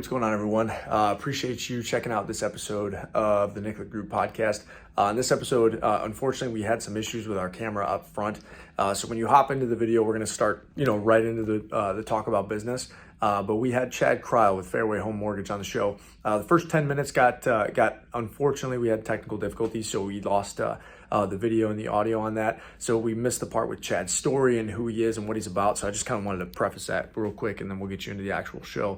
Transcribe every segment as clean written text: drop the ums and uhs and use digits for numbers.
What's going on, everyone? Appreciate you checking out this episode of the Nickla Group podcast. In this episode, unfortunately, we had some issues with our camera up front. So when you hop into the video, we're going to start, right into the talk about business. But we had Chad Crile with Fairway Home Mortgage on the show. The first 10 minutes got unfortunately, we had technical difficulties, so we lost the video and the audio on that. So we missed the part with Chad's story and who he is and what he's about. So I just kind of wanted to preface that real quick, and then we'll get you into the actual show.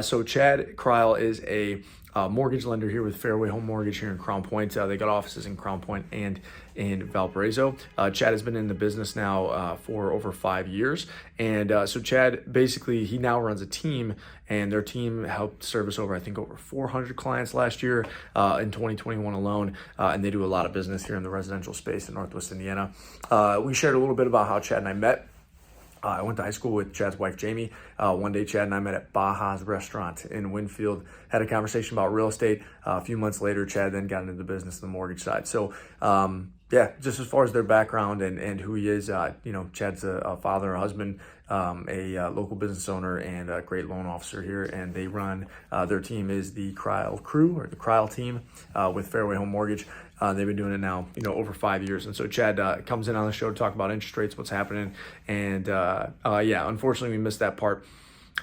So Chad Crile is a mortgage lender here with Fairway Home Mortgage here in Crown Point. They got offices in Crown Point and in Valparaiso. Chad has been in the business now for over 5 years. And so Chad, basically, he now runs a team, and their team helped service over 400 clients last year in 2021 alone. And they do a lot of business here in the residential space in Northwest Indiana. We shared a little bit about how Chad and I met. I went to high school with Chad's wife, Jamie. One day, Chad and I met at Baja's restaurant in Winfield, had a conversation about real estate. A few months later, Chad then got into the business, the mortgage side. So, just as far as their background and who he is, Chad's a father, a husband, a local business owner, and a great loan officer here. And they run, their team is the Crile crew, or the Crile team with Fairway Home Mortgage. They've been doing it now, over 5 years. And so Chad comes in on the show to talk about interest rates, what's happening. And unfortunately, we missed that part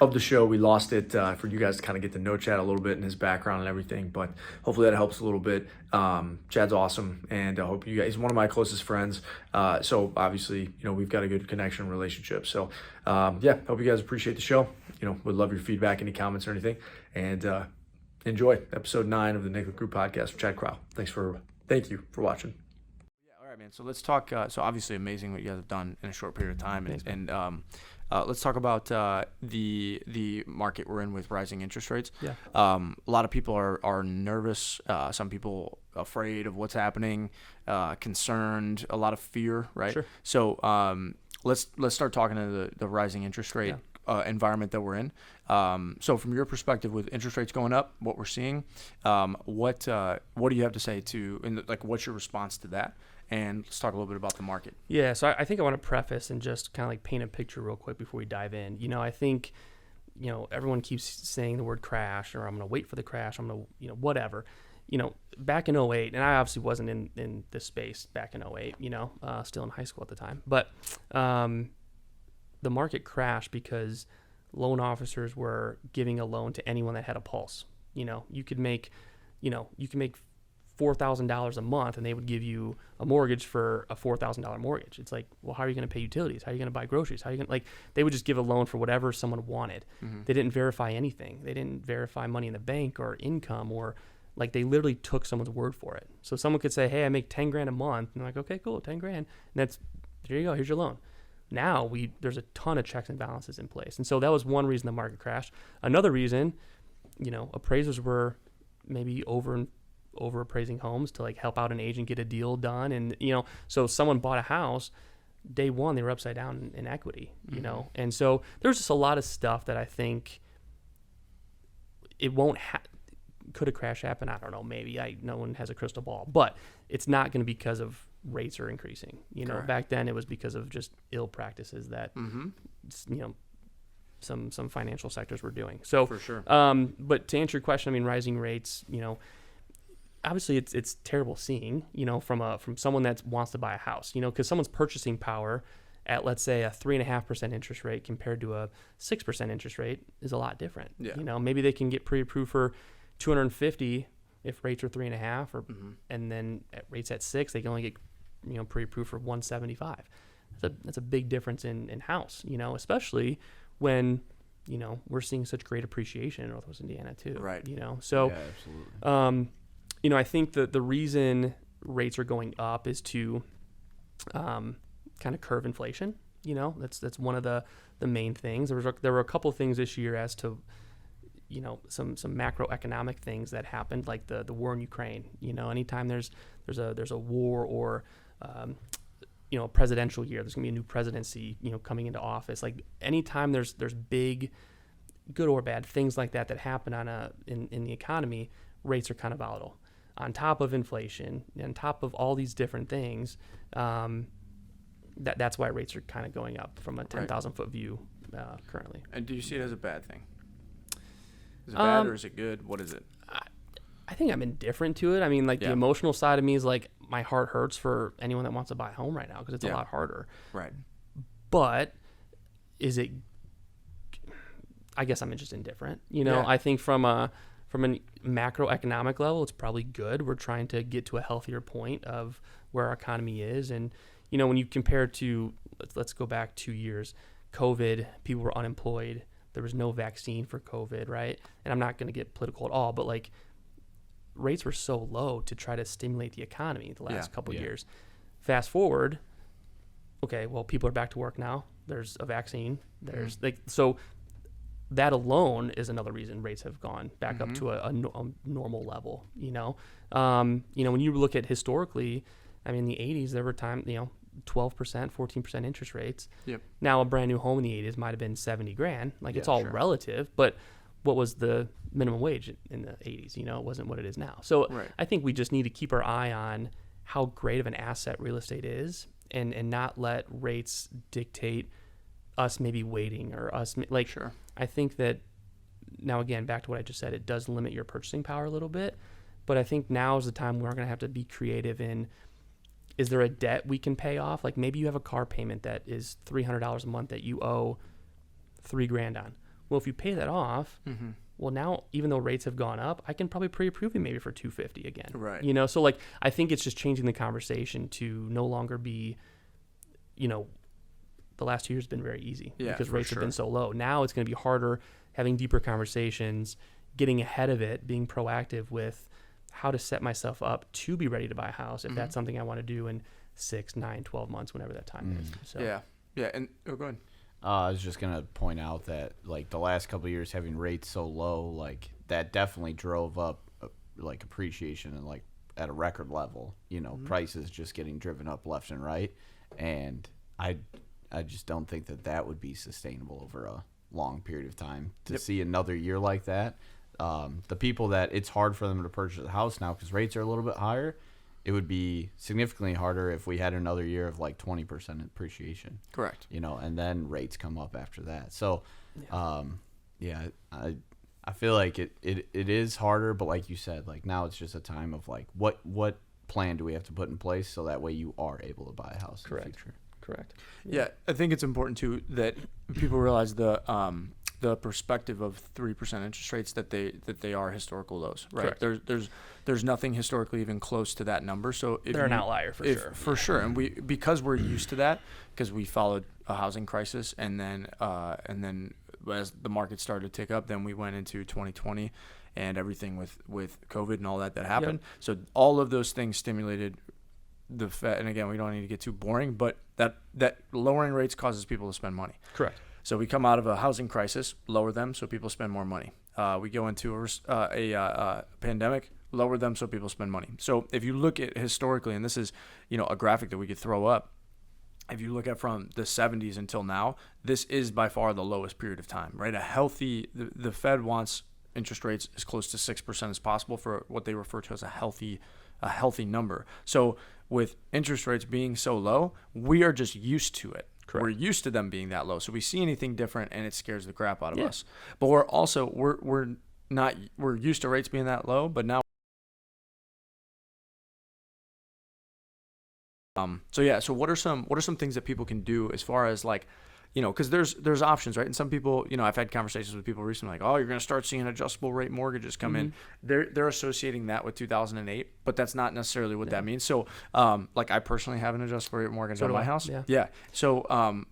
of the show. We lost it for you guys to kind of get to know Chad a little bit and his background and everything. But hopefully that helps a little bit. Chad's awesome. And I hope you guys, he's one of my closest friends. So obviously, we've got a good connection and relationship. So hope you guys appreciate the show. Would love your feedback, any comments or anything. And enjoy episode 9 of the Nickla Group podcast with Chad Crile. Thank you for watching. Yeah, all right, man. So let's talk. So obviously, amazing what you guys have done in a short period of time, let's talk about the market we're in with rising interest rates. Yeah. A lot of people are nervous. Some people afraid of what's happening, concerned. A lot of fear, right? Sure. So let's start talking to the rising interest rate. Environment that we're in. So from your perspective, with interest rates going up, what we're seeing, what do you have to say what's your response to that? And let's talk a little bit about the market. Yeah, so I think I want to preface and just kind of like paint a picture real quick before we dive in. I think, everyone keeps saying the word crash, or I'm going to wait for the crash, I'm going to, whatever. Back in 08, and I obviously wasn't in this space back in 08, still in high school at the time. But the market crashed because loan officers were giving a loan to anyone that had a pulse. You could make $4,000 a month, and they would give you a mortgage for a $4,000 mortgage. It's like, well, how are you going to pay utilities? How are you going to buy groceries? How are you going to, they would just give a loan for whatever someone wanted. Mm-hmm. They didn't verify anything. They didn't verify money in the bank or income, or they literally took someone's word for it. So someone could say, hey, I make 10 grand a month. And they're like, okay, cool, 10 grand. And there you go. Here's your loan. Now there's a ton of checks and balances in place. And so that was one reason the market crashed. Another reason, appraisers were maybe over appraising homes to help out an agent get a deal done. And, so someone bought a house, day one, they were upside down in equity, And so there's just a lot of stuff that I think it won't could a crash happen? I don't know. Maybe no one has a crystal ball, but it's not going to be because of rates are increasing. Back then it was because of just ill practices that, some financial sectors were doing. So for sure. But to answer your question, rising rates, obviously it's terrible seeing, from someone that wants to buy a house, because someone's purchasing power at, let's say, a 3.5% interest rate compared to a 6% interest rate is a lot different. Yeah. Maybe they can get pre-approved for $250 if rates are 3.5, or and then at rates at 6, they can only get pre-approved for $175. That's a big difference in house, especially when we're seeing such great appreciation in Northwest Indiana too. Right. So yeah, absolutely. I think that the reason rates are going up is to kind of curb inflation. That's one of the main things. There were a couple of things this year as to some macroeconomic things that happened, like the war in Ukraine. Anytime there's a war, or a presidential year, there's gonna be a new presidency coming into office. Anytime there's big, good or bad, things like that happen in the economy, rates are kind of volatile. On top of inflation, on top of all these different things, that's why rates are kind of going up from a 10,000 foot view currently. And do you see it as a bad thing? Is it bad or is it good? What is it? I think I'm indifferent to it. I mean, like the emotional side of me is like my heart hurts for anyone that wants to buy a home right now because it's a lot harder. Right. But is it? I guess I'm just indifferent. I think from a macroeconomic level, it's probably good. We're trying to get to a healthier point of where our economy is, and when you compare to let's go back 2 years, COVID, people were unemployed. There was no vaccine for COVID, right? And I'm not going to get political at all, but like, rates were so low to try to stimulate the economy the last couple of years. Fast forward, okay, well, people are back to work now. There's a vaccine. There's so that alone is another reason rates have gone back up to a normal level. When you look at historically, I mean, in the 80s there were 12%, 14% interest rates. Yep. Now a brand new home in the 80s might have been $70,000. Like it's all relative, but what was the minimum wage in the 80s? It wasn't what it is now. So I think we just need to keep our eye on how great of an asset real estate is and not let rates dictate us maybe waiting or us I think that now, again, back to what I just said, it does limit your purchasing power a little bit, but I think now is the time we're going to have to be creative in, is there a debt we can pay off? Like maybe you have a car payment that is $300 a month that you owe $3,000 on. Well, if you pay that off, well, now even though rates have gone up, I can probably pre-approve you maybe for $250 again. Right. So like I think it's just changing the conversation to no longer be, the last 2 years have been very easy because rates have been so low. Now it's going to be harder having deeper conversations, getting ahead of it, being proactive with how to set myself up to be ready to buy a house if that's something I want to do in 6, 9, 12 months, whenever that time is. So. Yeah. And go ahead. I was just going to point out that like the last couple of years having rates so low, like that definitely drove up like appreciation and like at a record level, prices just getting driven up left and right. And I just don't think that would be sustainable over a long period of time to see another year like that. The people that it's hard for them to purchase a house now because rates are a little bit higher, it would be significantly harder if we had another year of like 20% appreciation. Correct. And then rates come up after that. So, I feel like it is harder, but like you said, like now it's just a time of like what plan do we have to put in place so that way you are able to buy a house in the future. Correct. Yeah, I think it's important too that people realize the perspective of 3% interest rates that they are historical lows, right? Correct. There's nothing historically even close to that number. So they're an outlier for sure. And because we're used to that because we followed a housing crisis and then as the market started to tick up, then we went into 2020 and everything with COVID and all that happened. Yep. So all of those things stimulated the Fed, and again, we don't need to get too boring, but that lowering rates causes people to spend money. Correct. So we come out of a housing crisis, lower them so people spend more money. We go into a pandemic, lower them so people spend money. So if you look at historically, and this is a graphic that we could throw up, if you look at from the 70s until now, this is by far the lowest period of time, right? The Fed wants interest rates as close to 6% as possible for what they refer to as a healthy number. So with interest rates being so low, we are just used to it. Correct. We're used to them being that low. So we see anything different and it scares the crap out of us. But we're used to rates being that low, but now so what are some things that people can do as far as like because there's options, right? And some people, I've had conversations with people recently, like, oh, you're going to start seeing adjustable rate mortgages come in. They're associating that with 2008, but that's not necessarily what that means. So, like I personally have an adjustable rate mortgage on my house. Yeah. So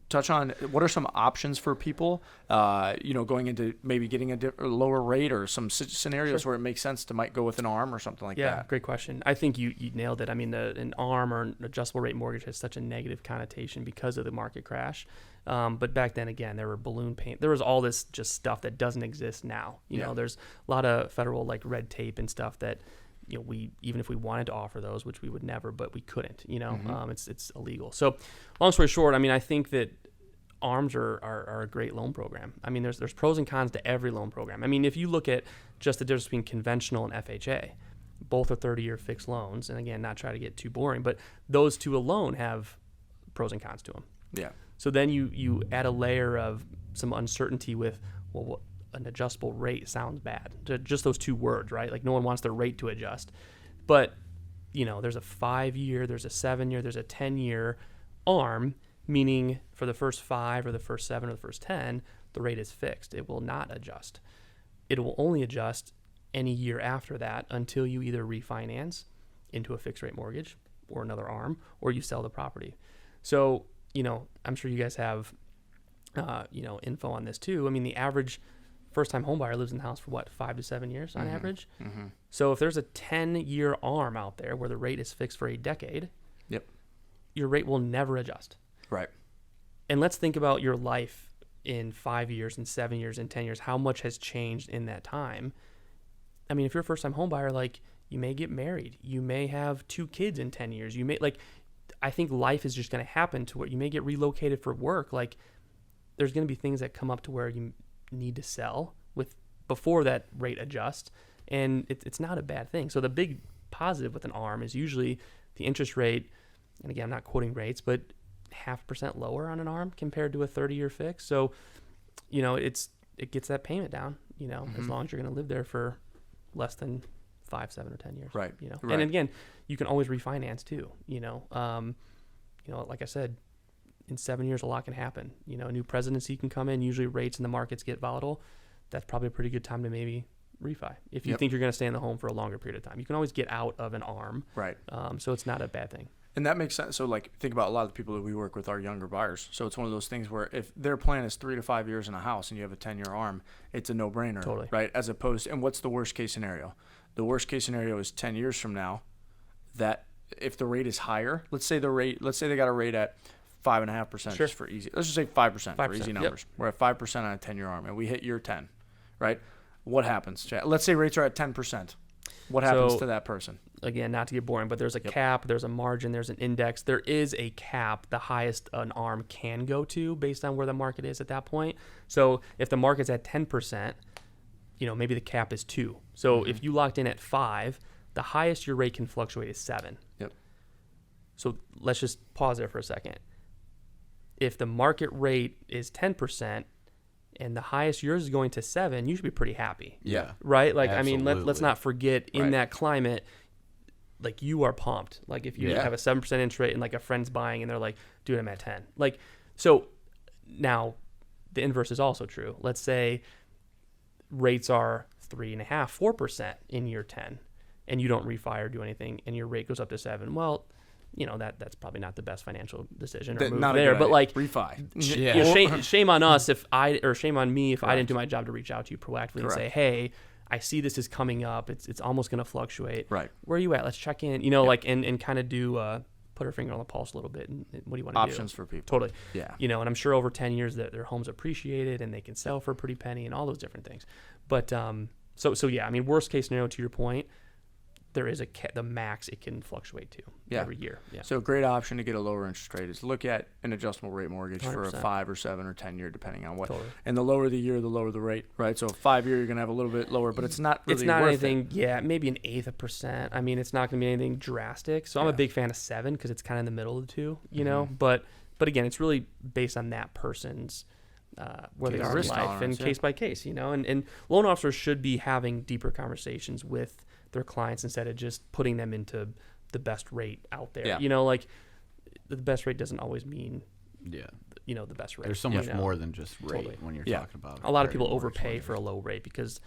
touch on what are some options for people, going into maybe getting a lower rate or some scenarios where it makes sense to might go with an ARM or something like that. Yeah, great question. I think you nailed it. I mean, an ARM or an adjustable rate mortgage has such a negative connotation because of the market crash. But back then, again, there were balloon payment. There was all this just stuff that doesn't exist now. You know, there's a lot of federal like red tape and stuff that, we even if we wanted to offer those, which we would never, but we couldn't. It's illegal. So, long story short, I mean, I think that ARMs are a great loan program. I mean, there's pros and cons to every loan program. I mean, if you look at just the difference between conventional and FHA, both are 30-year fixed loans. And again, not try to get too boring, but those two alone have pros and cons to them. Yeah. So then you add a layer of some uncertainty with, well, an adjustable rate sounds bad. Just those two words, right? Like no one wants their rate to adjust. But, there's a 5-year, there's a 7-year, there's a 10-year ARM, meaning for the first 5 or the first 7 or the first 10, the rate is fixed. It will not adjust. It will only adjust any year after that until you either refinance into a fixed rate mortgage or another ARM, or you sell the property. So, I'm sure you guys have, info on this too. I mean, the average first-time homebuyer lives in the house for 5 to 7 years on average. Mm-hmm. So if there's a 10-year ARM out there where the rate is fixed for a decade, yep, your rate will never adjust. Right. And let's think about your life in 5 years and 7 years and 10 years. How much has changed in that time? I mean, if you're a first-time homebuyer, like, you may get married. You may have 2 kids in 10 years. You may, I think life is just going to happen to where you may get relocated for work. Like, there's going to be things that come up to where you need to sell before that rate adjusts. And it's not a bad thing. So the big positive with an ARM is usually the interest rate, and again, I'm not quoting rates, but 0.5% lower on an ARM compared to a 30-year fix. So, it gets that payment down, as long as you're going to live there for less than 5, 7, or 10 years. Right. Right. And again, you can always refinance too, like I said, in 7 years, a lot can happen. A new presidency can come in. Usually rates in the markets get volatile. That's probably a pretty good time to maybe refi. If you think you're going to stay in the home for a longer period of time, you can always get out of an ARM. Right. So it's not a bad thing. And that makes sense. So, think about a lot of the people that we work with are younger buyers. So it's one of those things where if their plan is 3 to 5 years in a house and you have a 10-year ARM, it's a no-brainer. Totally. Right? As opposed, and what's the worst case scenario? The worst case scenario is 10 years from now that if the rate is higher, let's say they got a rate at 5.5% just for easy. Let's just say 5% for easy numbers. Yep. We're at 5% on a 10-year ARM and we hit year 10, right? What happens, Chad? Let's say rates are at 10%. What happens to that person? Again, not to get boring, but there's a cap, there's a margin, there's an index. There is a cap, the highest an ARM can go to based on where the market is at that point. So if the market's at 10%, maybe the cap is 2. So if you locked in at 5, the highest your rate can fluctuate is 7. Yep. So let's just pause there for a second. If the market rate is 10%, and the highest yours is going to 7, you should be pretty happy. Yeah. Right? Absolutely. Let's not forget in that climate, you are pumped. If you have a 7% interest rate and a friend's buying and they're like, dude, I'm at 10. So now the inverse is also true. Let's say rates are 3.5%, 4% in year 10 and you don't refi or do anything and your rate goes up to 7. Well, that's probably not the best financial decision or move there, but refi. Shame on us shame on me if I didn't do my job to reach out to you proactively and say, hey, I see this is coming up. It's almost going to fluctuate. Right. Where are you at? Let's check in, and kind of do, put our finger on the pulse a little bit. And what do you want to do? Options for people. Totally. Yeah. And I'm sure over 10 years that their home's appreciated and they can sell for a pretty penny and all those different things. But, worst case scenario to your point, there is the max it can fluctuate to every year. Yeah. So a great option to get a lower interest rate is look at an adjustable rate mortgage 100%. For a 5 or 7 or 10 year, depending on what. Totally. And the lower the year, the lower the rate, right? So a 5 year, you're going to have a little bit lower, but it's not really worth anything. It. Yeah, maybe 1/8%. I mean, it's not going to be anything drastic. So I'm a big fan of 7 because it's kind of in the middle of the two, But again, it's really based on that person's where they are in life and case by case, And loan officers should be having deeper conversations with their clients instead of just putting them into the best rate out there. Yeah. The best rate doesn't always mean the best rate. There's so much more than just rate when you're talking about a lot of people overpay for a low rate because,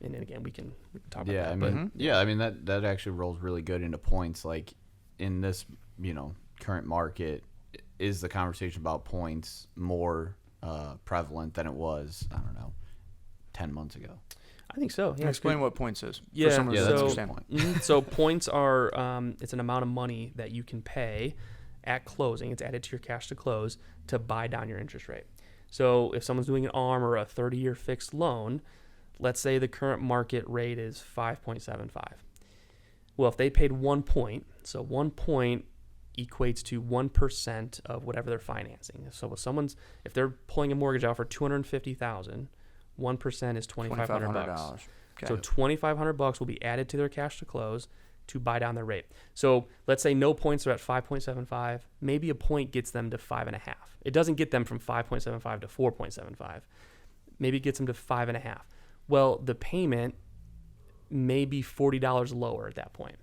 and again we can talk about that. I mean that actually rolls really good into points. In this current market, is the conversation about points more prevalent than it was 10 months ago? I think so. Yeah, explain what points is. Yeah, for someone that's to a good point. So points are it's an amount of money that you can pay at closing. It's added to your cash to close to buy down your interest rate. So if someone's doing an ARM or a 30-year fixed loan, let's say the current market rate is 5.75. Well, if they paid 1 point, so 1 point equates to 1% of whatever they're financing. So if they're pulling a mortgage out for $250,000, 1% is $2,500. Okay. So $2,500 will be added to their cash to close to buy down their rate. So let's say no points are at 5.75. Maybe a point gets them to 5.5. It doesn't get them from 5.75 to 4.75. Maybe it gets them to 5.5. Well, the payment may be $40 lower at that point,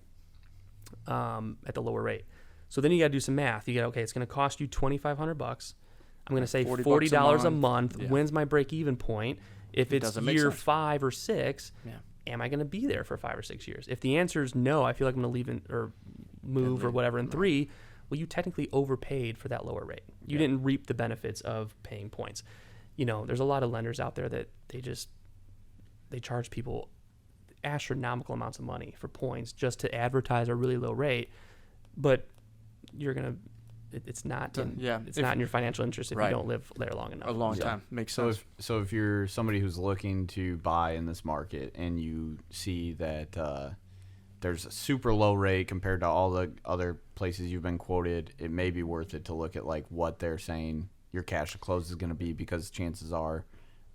at the lower rate. So then you got to do some math. You got, okay, it's going to cost you $2,500. I'm going to say $40 a month. Yeah. When's my break-even point? If it's year 5 or 6, am I going to be there for 5 or 6 years? If the answer is no, I feel like I'm going to leave or move or whatever in 3. Well, you technically overpaid for that lower rate. You didn't reap the benefits of paying points. There's a lot of lenders out there that they charge people astronomical amounts of money for points just to advertise a really low rate, but it's not in your financial interest if you don't live there long enough. A long time makes sense. So if you're somebody who's looking to buy in this market and you see that there's a super low rate compared to all the other places you've been quoted, it may be worth it to look at like what they're saying your cash to close is going to be, because chances are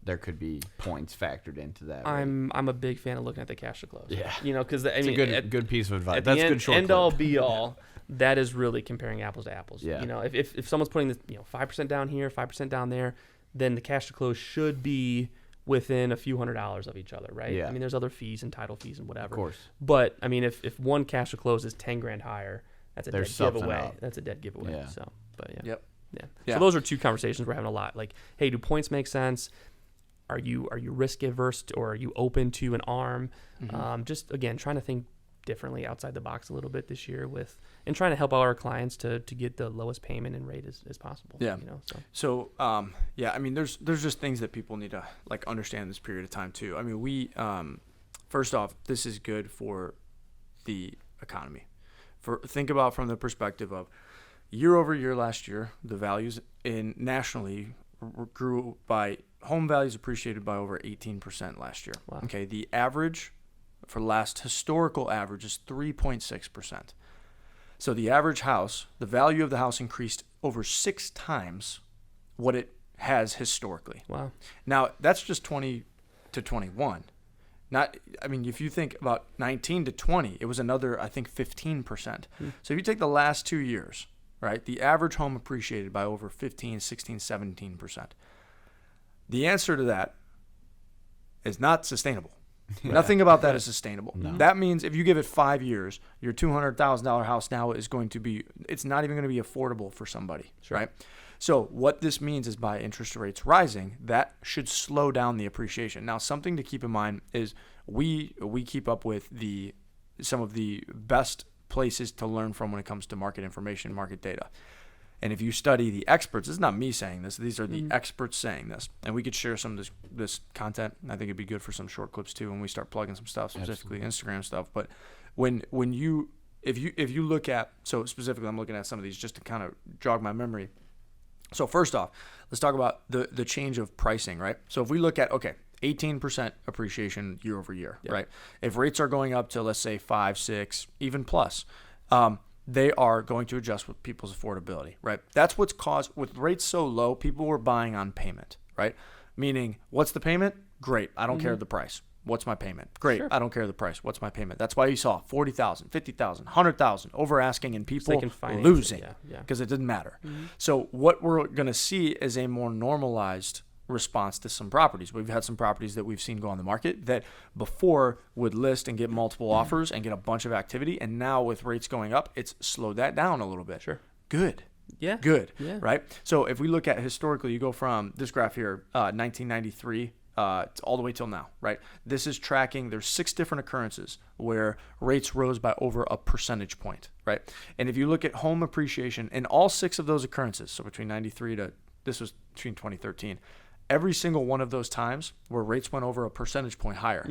there could be points factored into that. I'm a big fan of looking at the cash to close. Yeah, because it's a good piece of advice. That's good short end clip. all be all. That is really comparing apples to apples. Yeah. If someone's putting this 5% down here, 5% down there, then the cash to close should be within a few $100s of each other, right? Yeah. I mean, there's other fees and title fees and whatever. Of course. But I mean, if one cash to close is $10,000 higher, that's a dead giveaway. Up. That's a dead giveaway. Yeah. So, but yeah. Yep. Yeah. So those are two conversations we're having a lot. Like, hey, do points make sense? Are you risk averse, or are you open to an ARM? Mm-hmm. Just again, trying to think differently outside the box a little bit this year and trying to help our clients to get the lowest payment and rate as possible. Yeah. So I mean, there's just things that people need to like understand in this period of time too. I mean, we first off, this is good for the economy. Think about from the perspective of year over year last year, the values nationally grew by home values appreciated by over 18% last year. Wow. Okay, the average for last historical average is 3.6%. So the average house, the value of the house increased over 6 times what it has historically. Wow. Now, that's just 20 to 21. If you think about 19 to 20, it was another, I think, 15%. So if you take the last 2 years, right, the average home appreciated by over 15, 16, 17%. The answer to that is not sustainable. Nothing about that is sustainable. No. That means if you give it 5 years, your $200,000 house now is going to be, it's not even going to be affordable for somebody, right? So what this means is by interest rates rising, that should slow down the appreciation. Now, something to keep in mind is we keep up with some of the best places to learn from when it comes to market information, market data. And if you study the experts, this is not me saying this, these are the experts saying this. And we could share some of this content. I think it'd be good for some short clips too when we start plugging some stuff, specifically Instagram stuff. But if you look at, so specifically I'm looking at some of these just to kind of jog my memory. So first off, let's talk about the change of pricing, right? So if we look at, 18% appreciation year over year, right? If rates are going up to, let's say 5, 6, even plus, they are going to adjust with people's affordability, right? That's what's caused, with rates so low, people were buying on payment, right? Meaning, what's the payment? Great, I don't care the price. What's my payment? Great, I don't care the price. What's my payment? That's why you saw 40,000, 50,000, 100,000 over asking and people losing because it didn't matter. So what we're going to see is a more normalized response to some properties. We've had some properties that we've seen go on the market that before would list and get multiple offers and get a bunch of activity, and now with rates going up, it's slowed that down a little bit. Sure. Good. Yeah. Good. Yeah. Right? So if we look at historically, you go from this graph here, 1993 all the way till now, right? This is tracking, there's 6 different occurrences where rates rose by over a percentage point, right? And if you look at home appreciation in all 6 of those occurrences, so between 93 to, this was between 2013, every single one of those times where rates went over a percentage point higher,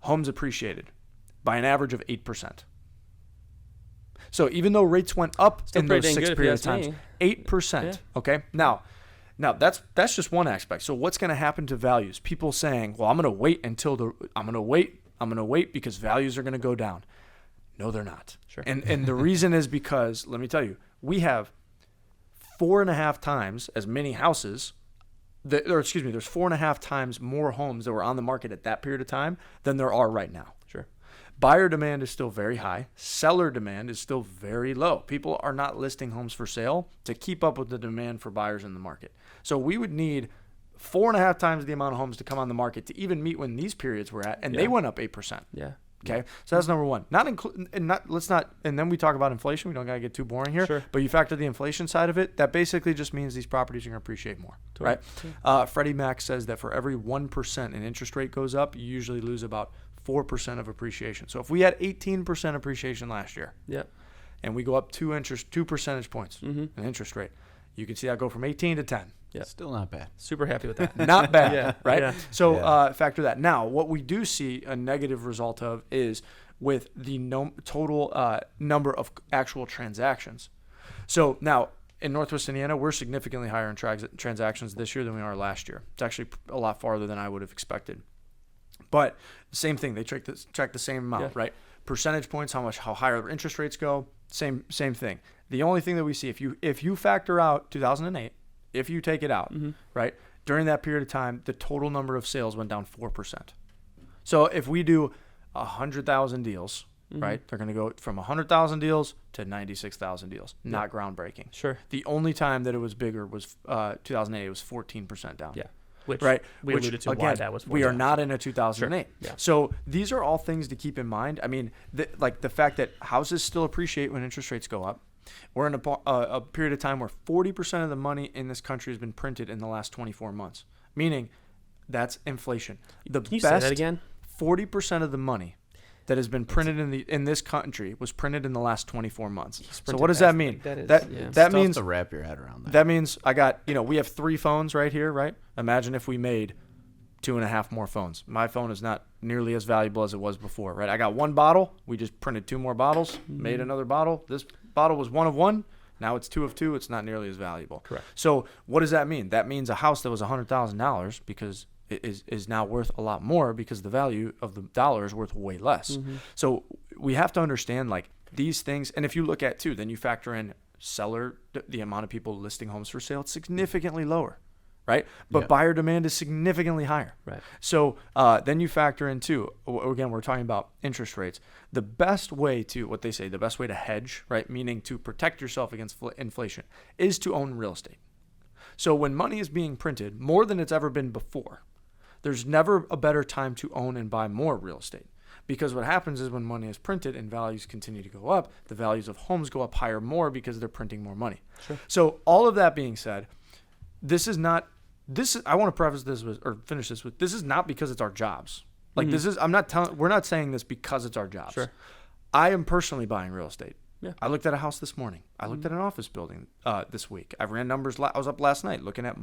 homes appreciated by an average of 8%. So even though rates went up in those 6 periods of times, 8%, okay? Now that's just one aspect. So what's going to happen to values? People saying, well, I'm going to wait because values are going to go down. No, they're not. Sure. And the reason is because, let me tell you, we have 4.5 times as many houses there's 4.5 times more homes that were on the market at that period of time than there are right now. Sure. Buyer demand is still very high. Seller demand is still very low. People are not listing homes for sale to keep up with the demand for buyers in the market. So we would need 4.5 times the amount of homes to come on the market to even meet when these periods were at, and they went up 8%. Yeah. Okay, so that's number one. And then we talk about inflation. We don't gotta get too boring here. Sure. But you factor the inflation side of it. That basically just means these properties are gonna appreciate more, right? Freddie Mac says that for every 1% an interest rate goes up, you usually lose about 4% of appreciation. So if we had 18% appreciation last year, and we go up 2 percentage points in interest rate, you can see that go from 18 to 10. Yeah. Still not bad. Super happy with that. Not bad, right? Yeah. So factor that. Now, what we do see a negative result of is with the total number of actual transactions. So now in Northwest Indiana, we're significantly higher in transactions this year than we are last year. It's actually a lot farther than I would have expected. But same thing, they track the same amount, right? Percentage points, how higher interest rates go, same thing. The only thing that we see, if you factor out 2008, if you take it out, right, during that period of time, the total number of sales went down 4%. So if we do 100,000 deals, right, they're going to go from 100,000 deals to 96,000 deals. Not groundbreaking. Sure. The only time that it was bigger was 2008. It was 14% down. Yeah. Which we alluded to again, why that was. We are not in a 2008. Sure. Yeah. So these are all things to keep in mind. I mean, the fact that houses still appreciate when interest rates go up. We're in a period of time where 40% of the money in this country has been printed in the last 24 months, meaning that's inflation. Can you say that again? 40% of the money that has been printed in this country was printed in the last 24 months. So what does that mean? That means to wrap your head around that. That means we have 3 phones right here, right? Imagine if we made 2.5 more phones. My phone is not nearly as valuable as it was before, right? I got 1 bottle. We just printed 2 more bottles, made another bottle. This bottle was 1 of 1. Now it's 2 of 2. It's not nearly as valuable. Correct. So what does that mean? That means a house that was $100,000 because it is now worth a lot more because the value of the dollar is worth way less. So we have to understand these things. And if you look at too, then you factor in the amount of people listing homes for sale, it's significantly lower. Right? But buyer demand is significantly higher. Right. So then you factor in too, again, we're talking about interest rates. The best way to hedge, right? Meaning to protect yourself against inflation is to own real estate. So when money is being printed more than it's ever been before, there's never a better time to own and buy more real estate. Because what happens is when money is printed and values continue to go up, the values of homes go up higher more because they're printing more money. Sure. So all of that being said, I want to preface this finish this with, this is not because it's our jobs. We're not saying this because it's our jobs. Sure. I am personally buying real estate. Yeah. I looked at a house this morning. I looked at an office building this week. I ran numbers. I was up last night looking at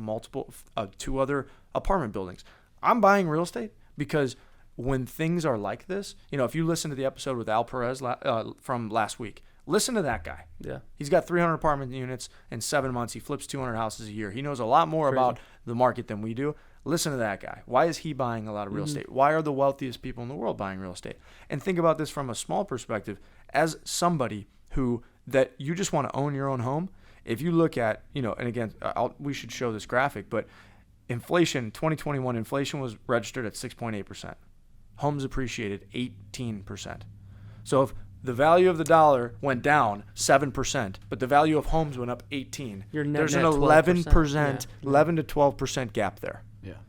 2 other apartment buildings. I'm buying real estate because when things are like this, if you listen to the episode with Al Perez from last week, listen to that guy. Yeah. He's got 300 apartment units in 7 months. He flips 200 houses a year. He knows a lot more about the market than we do. Listen to that guy. Why is he buying a lot of real estate? Why are the wealthiest people in the world buying real estate? And think about this from a small perspective. As somebody that you just want to own your own home, if you look at, and again, we should show this graphic, but inflation, 2021 inflation was registered at 6.8%. Homes appreciated 18%. So if the value of the dollar went down 7%, but the value of homes went up 18%. There's an 11%, 11 to 12% gap there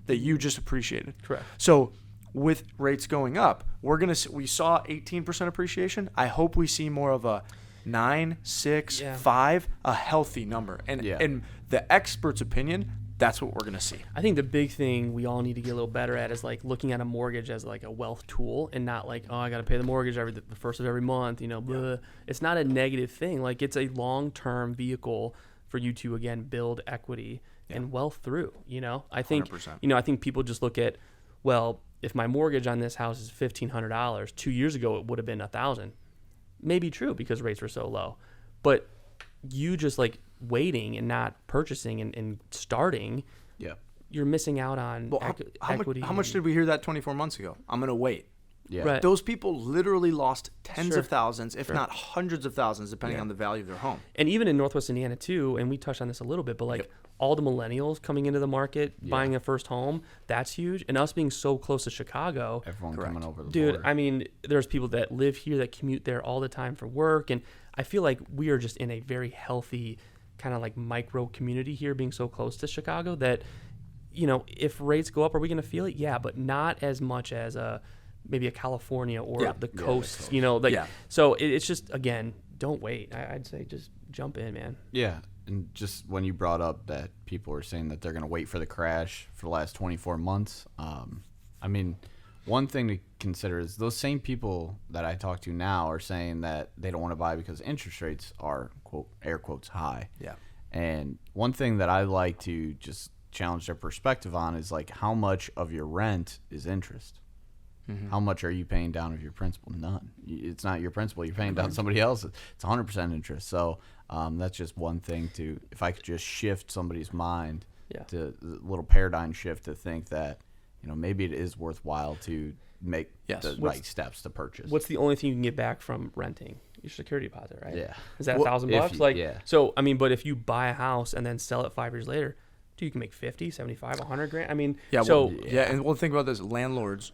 that you just appreciated. Correct. So with rates going up, we saw 18% appreciation. I hope we see more of a 9, 6, 5, a healthy number. And in the expert's opinion, that's what we're going to see. I think the big thing we all need to get a little better at is looking at a mortgage as a wealth tool and not I got to pay the mortgage the first of every month, blah. It's not a negative thing. It's a long-term vehicle for you to, again, build equity and wealth through, I think, 100%. I think people just look at, well, if my mortgage on this house is $1,500, 2 years ago it would have been $1,000. Maybe true because rates were so low, but you just waiting and not purchasing and starting, you're missing out on equity. How much did we hear that 24 months ago? I'm going to wait. Yeah. Right. Those people literally lost tens of thousands, if not hundreds of thousands, depending on the value of their home. And even in Northwest Indiana too, and we touched on this a little bit, but all the millennials coming into the market, buying a first home, that's huge. And us being so close to Chicago. Everyone coming over the border. border. I mean, there's people that live here that commute there all the time for work. And I feel like we are just in a very healthy kind of micro community here being so close to Chicago that if rates go up, are we going to feel it? Yeah, but not as much as maybe a California or the coast. So it's just, again, don't wait. I'd say just jump in, man. Yeah. And just when you brought up that people are saying that they're going to wait for the crash for the last 24 months, I mean, one thing to consider is those same people that I talk to now are saying that they don't want to buy because interest rates are, quote, air quotes, high. Yeah. And one thing that I like to just challenge their perspective on is like how much of your rent is interest? Mm-hmm. How much are you paying down of your principal? None. It's not your principal. You're paying down somebody else's. It's 100% interest. So that's just one thing to, if I could just shift somebody's mind to a little paradigm shift to think that, maybe it is worthwhile to make the right steps to purchase. What's the only thing you can get back from renting? Your security deposit, right? Yeah. Is that $1,000? So, I mean, but if you buy a house and then sell it 5 years later, you can make 50, 75, 100 grand. I mean, and we'll think about this. Landlords,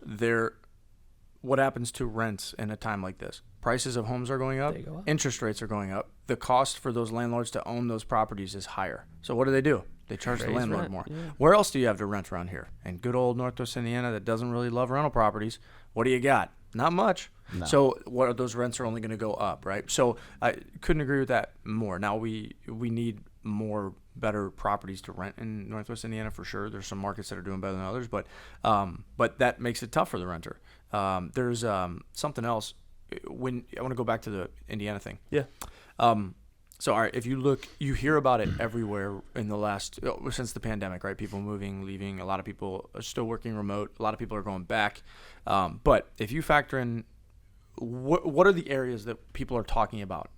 what happens to rents in a time like this? Prices of homes are going up. They go up. Interest rates are going up. The cost for those landlords to own those properties is higher. So what do? They charge the landlord rent, more. Yeah. Where else do you have to rent around here? In good old Northwest Indiana that doesn't really love rental properties, what do you got? Not much. No. So what are those rents are only going to go up, right? So I couldn't agree with that more. Now we need more better properties to rent in Northwest Indiana for sure. There's some markets that are doing better than others, but that makes it tough for the renter. There's something else. When I want to go back to the Indiana thing. Yeah. So, all right, if you look, you hear about it everywhere in the last, since the pandemic, right? People moving, leaving. A lot of people are still working remote. A lot of people are going back. But if you factor in, what are the areas that people are talking about?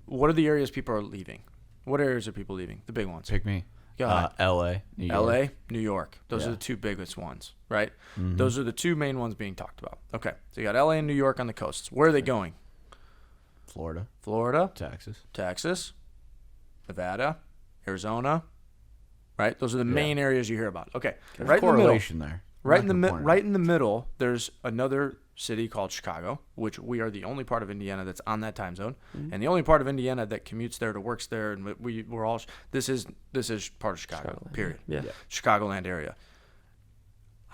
What are the areas people are leaving? What areas are people leaving? The big ones. Pick me. L.A., New York. L.A., New York. Those are the two biggest ones, right? Mm-hmm. Those are the two main ones being talked about. Okay, so you got L.A. and New York on the coasts. Where are they going? Florida, Texas, Nevada, Arizona, right? Those are the main areas you hear about. Okay, there's right correlation in the middle, there. Right in the middle, there's another city called Chicago, which we are the only part of Indiana that's on that time zone, and the only part of Indiana that commutes there to works there, and we're all this is part of Chicago. Period. Yeah. Chicagoland area.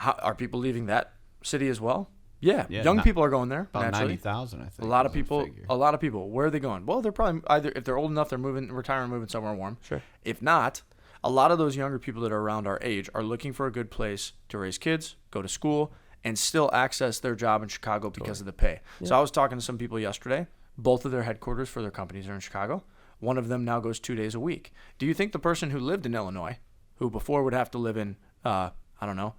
Are people leaving that city as well? Yeah, young people are going there. About 90,000, I think. A lot of people. Where are they going? Well, they're probably either, if they're old enough, they're retiring, moving somewhere warm. Sure. If not, a lot of those younger people that are around our age are looking for a good place to raise kids, go to school, and still access their job in Chicago because of the pay. Yeah. So I was talking to some people yesterday. Both of their headquarters for their companies are in Chicago. One of them now goes 2 days a week. Do you think the person who lived in Illinois, who before would have to live in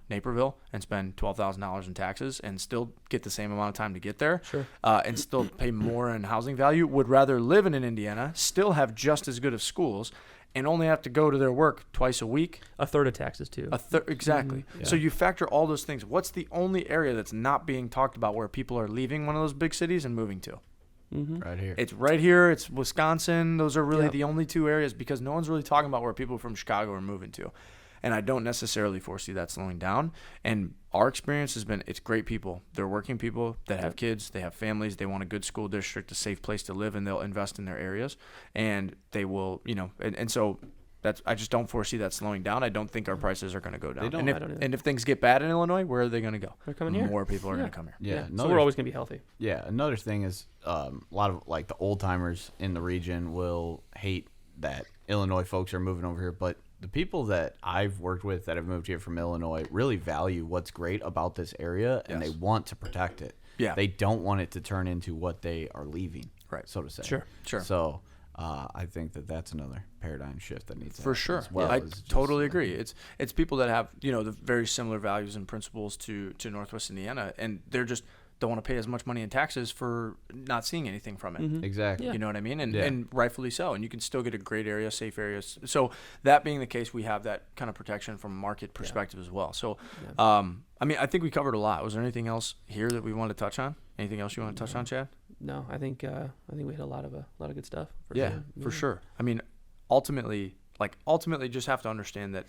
Naperville and spend $12,000 in taxes and still get the same amount of time to get there, and still pay more in housing value, would rather live in Indiana, still have just as good of schools, and only have to go to their work twice a week? A third of taxes, too. Exactly. Mm-hmm. Yeah. So you factor all those things. What's the only area that's not being talked about where people are leaving one of those big cities and moving to? Mm-hmm. Right here. It's right here. It's Wisconsin. Those are really the only two areas because no one's really talking about where people from Chicago are moving to. And I don't necessarily foresee that slowing down. And our experience has been, it's great people. They're working people that have kids, they have families, they want a good school district, a safe place to live, and they'll invest in their areas. And they will, and so I just don't foresee that slowing down. I don't think our prices are going to go down. And if things get bad in Illinois, where are they going to go? They're coming here. More people are going to come here. Yeah. So we're always going to be healthy. Yeah. Another thing is a lot of like the old timers in the region will hate that Illinois folks are moving over here, but the people that I've worked with that have moved here from Illinois really value what's great about this area, and they want to protect it. Yeah. They don't want it to turn into what they are leaving, right? So to say. Sure. So I think that's another paradigm shift that needs to for happen sure. as well. I totally agree. It's people that have the very similar values and principles to Northwest Indiana, and they're just don't want to pay as much money in taxes for not seeing anything from it. Mm-hmm. Exactly. Yeah. You know what I mean? And rightfully so. And you can still get a great area, safe areas. So that being the case, we have that kind of protection from a market perspective as well. So, I think we covered a lot. Was there anything else here that we wanted to touch on? Anything else you want to touch on, Chad? No, I think we hit a lot of good stuff. For sure. I mean, ultimately, just have to understand that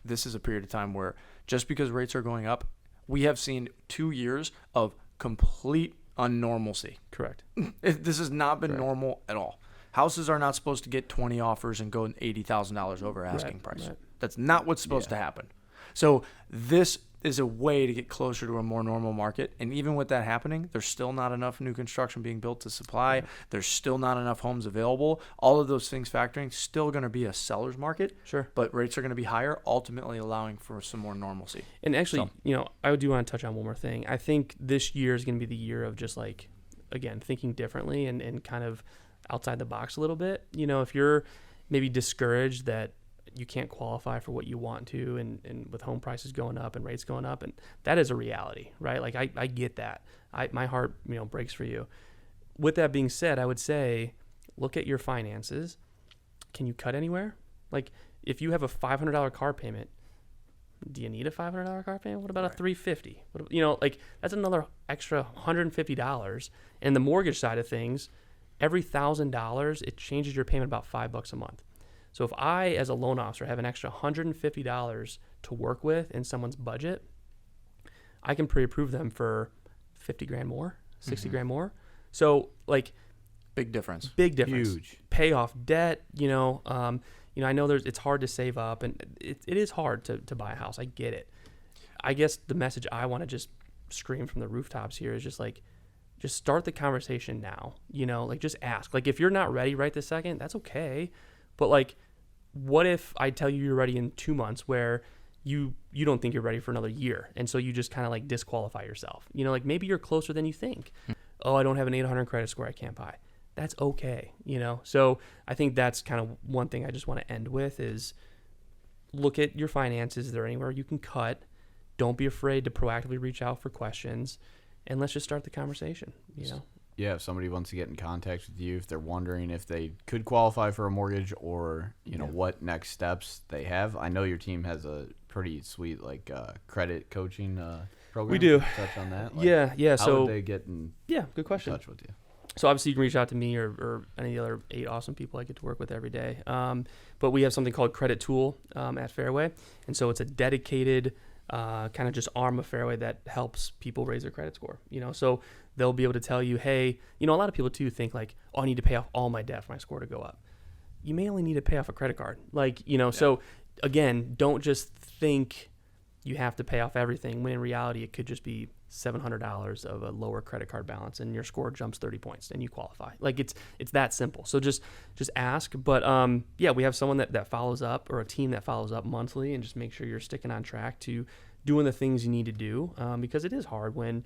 this is a period of time where just because rates are going up, we have seen 2 years of complete unnormalcy. Correct. This has not been normal at all. Houses are not supposed to get 20 offers and go $80,000 over asking price. Right. That's not what's supposed to happen. So this is a way to get closer to a more normal market. And even with that happening, there's still not enough new construction being built to supply. Yeah. There's still not enough homes available. All of those things factoring, still going to be a seller's market. Sure. But rates are going to be higher, ultimately allowing for some more normalcy. And actually, I do want to touch on one more thing. I think this year is going to be the year of just like, again, thinking differently and kind of outside the box a little bit. If you're maybe discouraged that you can't qualify for what you want to, and with home prices going up and rates going up, and that is a reality, right? Like I get that. My heart, breaks for you. With that being said, I would say, look at your finances. Can you cut anywhere? Like if you have a $500 car payment, do you need a $500 car payment? What about a $350? Like that's another extra $150. And the mortgage side of things, every $1,000, it changes your payment about $5 a month. So if I, as a loan officer, have an extra $150 to work with in someone's budget, I can pre-approve them for $50,000 more, $60,000 more. So like, big difference. Huge. Pay off debt. I know it's hard to save up, and it is hard to buy a house. I get it. I guess the message I want to just scream from the rooftops here is just start the conversation now. Like just ask. Like if you're not ready right this second, that's okay. But like, what if I tell you you're ready in 2 months where you don't think you're ready for another year, and so you just kind of like disqualify yourself? Like maybe you're closer than you think. Oh, I don't have an 800 credit score, I can't buy. That's okay, So I think that's kind of one thing I just want to end with is look at your finances. Is there anywhere you can cut? Don't be afraid to proactively reach out for questions, and let's just start the conversation. Yeah, if somebody wants to get in contact with you, if they're wondering if they could qualify for a mortgage or, what next steps they have. I know your team has a pretty sweet, credit coaching program. We do. Touch on that? Yeah. How So would they get good question. in touch with you? So obviously you can reach out to me or any of the other 8 awesome people I get to work with every day. But we have something called Credit Tool at Fairway. And so it's a dedicated kind of just arm of Fairway that helps people raise their credit score. So they'll be able to tell you, hey, a lot of people too think like, oh, I need to pay off all my debt for my score to go up. You may only need to pay off a credit card. So again, don't just think you have to pay off everything when in reality it could just be $700 of a lower credit card balance and your score jumps 30 points and you qualify. Like it's that simple. So just ask. But we have someone that follows up, or a team that follows up monthly, and just make sure you're sticking on track to doing the things you need to do, because it is hard when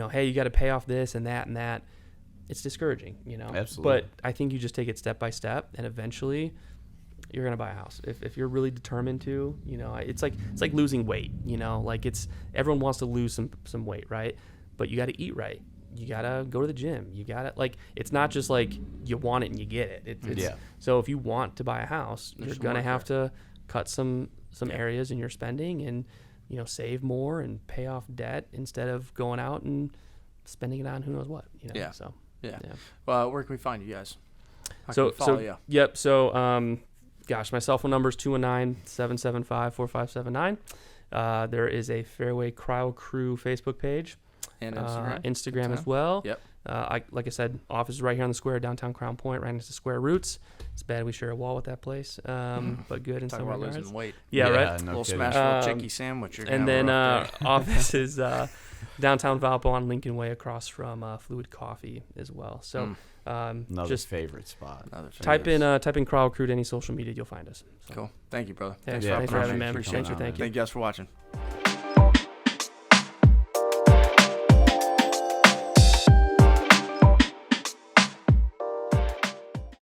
hey, you got to pay off this and that and that. It's discouraging, Absolutely. But I think you just take it step by step, and eventually you're going to buy a house. If you're really determined to, it's like losing weight, like everyone wants to lose some weight, right? But you got to eat right. You got to go to the gym. You got to it's not just like you want it and you get it. So if you want to buy a house, you're going to have to cut some areas in your spending and, save more and pay off debt instead of going out and spending it on who knows what, Yeah. So, yeah. Well, where can we find you guys? How So, can we follow you? Yep. So, my cell phone number is 219-775-4579. There is a Fairway Crile Crew Facebook page. And Instagram as well. Yep. Like I said, office is right here on the square, downtown Crown Point, right next to Square Roots. It's bad we share a wall with that place, but good in Talk some about regards. losing weight. Yeah, right. No Little kidding. smash chicky sandwich. And then office is downtown Valpo on Lincoln Way, across from Fluid Coffee as well. So Another just favorite spot. type in Crile Crew to any social media, you'll find us. So. Cool. Thank you, brother. Thanks Yeah, for having me, man. appreciate Thank you. Thank you guys for watching.